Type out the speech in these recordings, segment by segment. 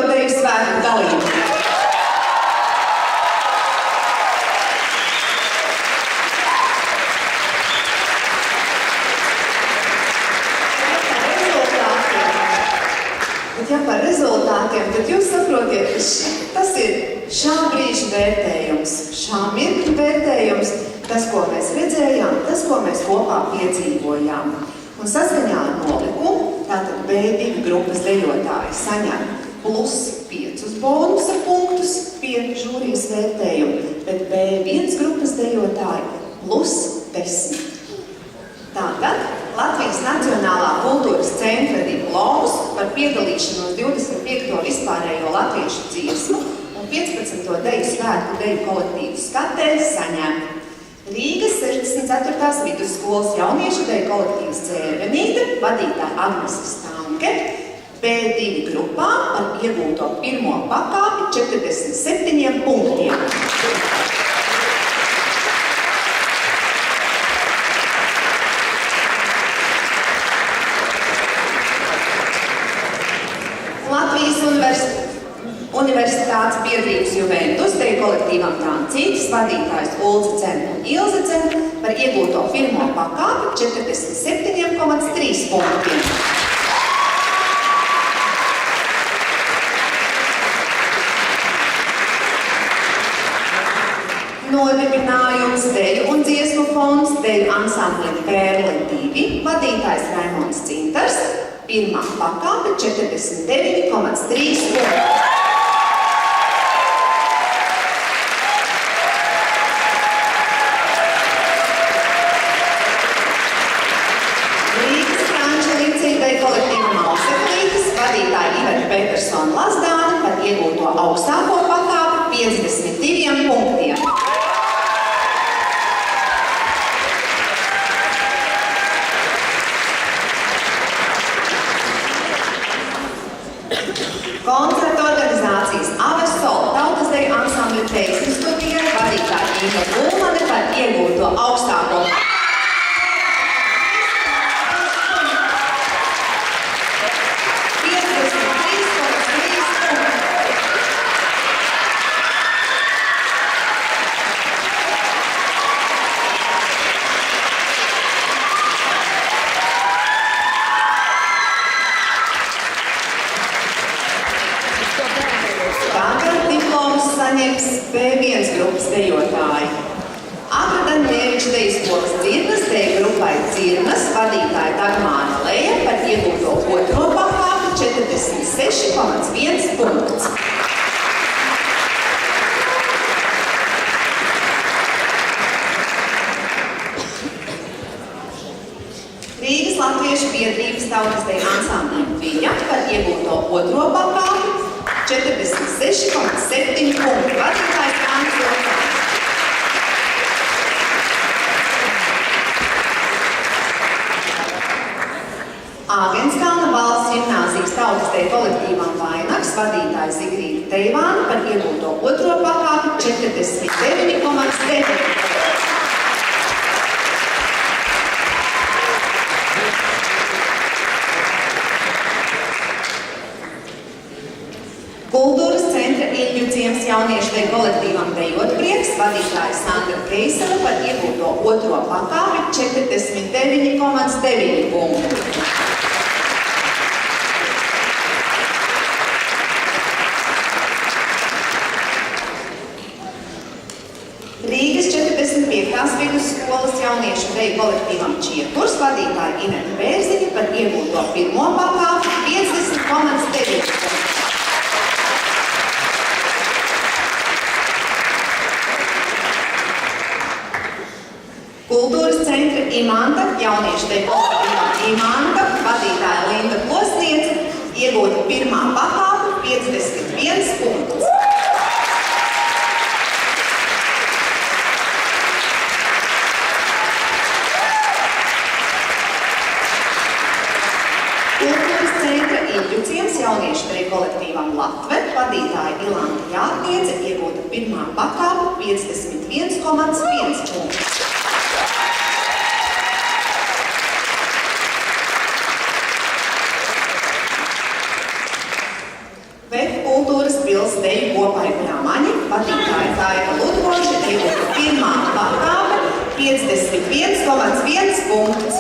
deju svētku dalībnieku. Ja par rezultātiem, tad jūs saprotiet, ka tas ir šā brīža vērtējums, šā mirkļa vērtējums, tas, ko mēs redzējām, tas, ko mēs kopā piedzīvojām. Un saskaņā ar nolikumu, tātad B2 grupas dejotāji saņem plus 5 bonusa punktus pie žūrijas vērtējumu, bet B1 grupas dejotāji plus 10. Tātad Latvijas Nacionālā kultūras centra diplomus par piedalīšanos 25. vispārējo latviešu dziesmu un 15. deju svētku deju kolektīvu skatē saņem Rīgas 64. vidusskolas jauniešu deju kolektīvas Dzērvenīte, vadītāja Agnese Stanke, B2 grupā par iegūto pirmo pakāpi 47 punktiem. Latvijas Universitātes biedrības Juventus deju kolektīvam Trancītis, vadītājs Ulce Cen un Ilze Cen par iegūto pirmo pakāpi 47,3 punktiem. Nodibinājums deju un dziesmu fonds deju ansamblim Pērle 2, vadītājs Raimonds Cintars, pirmā pakāpe 49,3 punkti. Rīgas Franča līdzīgi deju kolektīvam Auseklītis, vadītāja Iveta Petersona Lazdāne par iegūto augstāko pakāpi 52 punktiem. Koncerta organizācijas Avesol tautas deju ansambļa teiksmi studijai vadītāja Inga Gulmane par iegūto augstāko saņems B1 grupas dejotāji. Atradan Neviča deju skolas Dzirnas deju grupai Dzirnas vadītāja Dagmāra Leja par iegūto otro pakāpi 46,1 punkts. Rīgas Latviešu biedrības tautas deju ansamblim Viņa par iegūto otro pakāpi 46,7 punkti. Vadītājs Jānis Lopāns. Āgenskalna valsts ģimnāzijas tautas deju kolektīvam Vainags vadītājs Zigrīta Teivāna par iegūto otro pakāpi 49,9. Kultūras centra Ilģu ciems jauniešu deju kolektīvam Dejot prieks vadītāja Sandra Keisela par iegūto otro pakāpi 49,9 punkti. Rīgas 45. vidusskolas jauniešu deju kolektīvam Čiekurs vadītāja Ineta Bērziņa par iegūto pirmo pakāpi 50,9 punkti. Kultūras centra Imanta jauniešu deju kolektīvam Imanta vadītāja Linda Klosniece iegūta pirmā pakāpe 51 punkts. Kultūras centra Ilģu ciems jauniešu deju kolektīvam Latve vadītāja Ilanta Jātniece iegūta pirmā pakāpe 51,1 punkts. VF pils deju kopai Brāmaņi, vadītāja Taika Ludvoša, iegūta pirmā pakāpe, 51,1 punkts.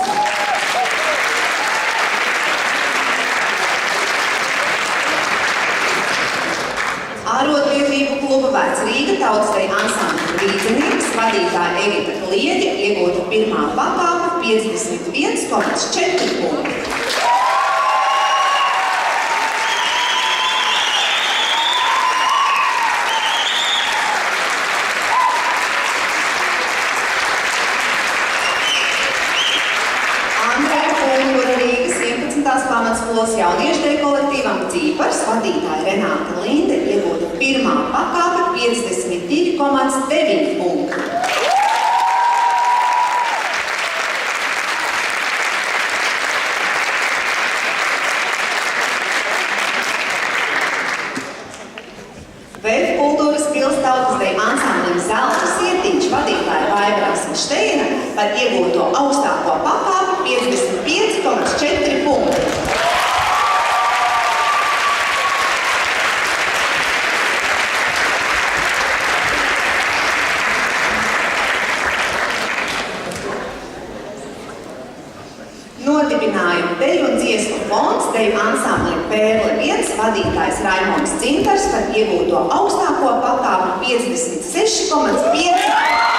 Ārotbiedrību kluba Vecrīga tautsdeju ansambļa līdzinieks, vadītāja Egita Klieģe, iegūta pirmā pakāpe, 51,4 punkti. Pamatskolas jauniešu deju kolektīvam Cīpars, vadītāja Renāta Linde, iegūta pirmā pakāpe, 52,9 punkti. Vēļu kultūras pils tautsdeju ansamblim Zelta Sietiņš, vadītāja Vaivara Steina, par iegūto augstāko pakāpi, 55,4 punkti. Nodibinājumu deju un dziesmu fonds deju ansamblim Pērle 1, vadītājs Raimonds Dzintars, par iegūto augstāko pakāpi, 56,5 punkti.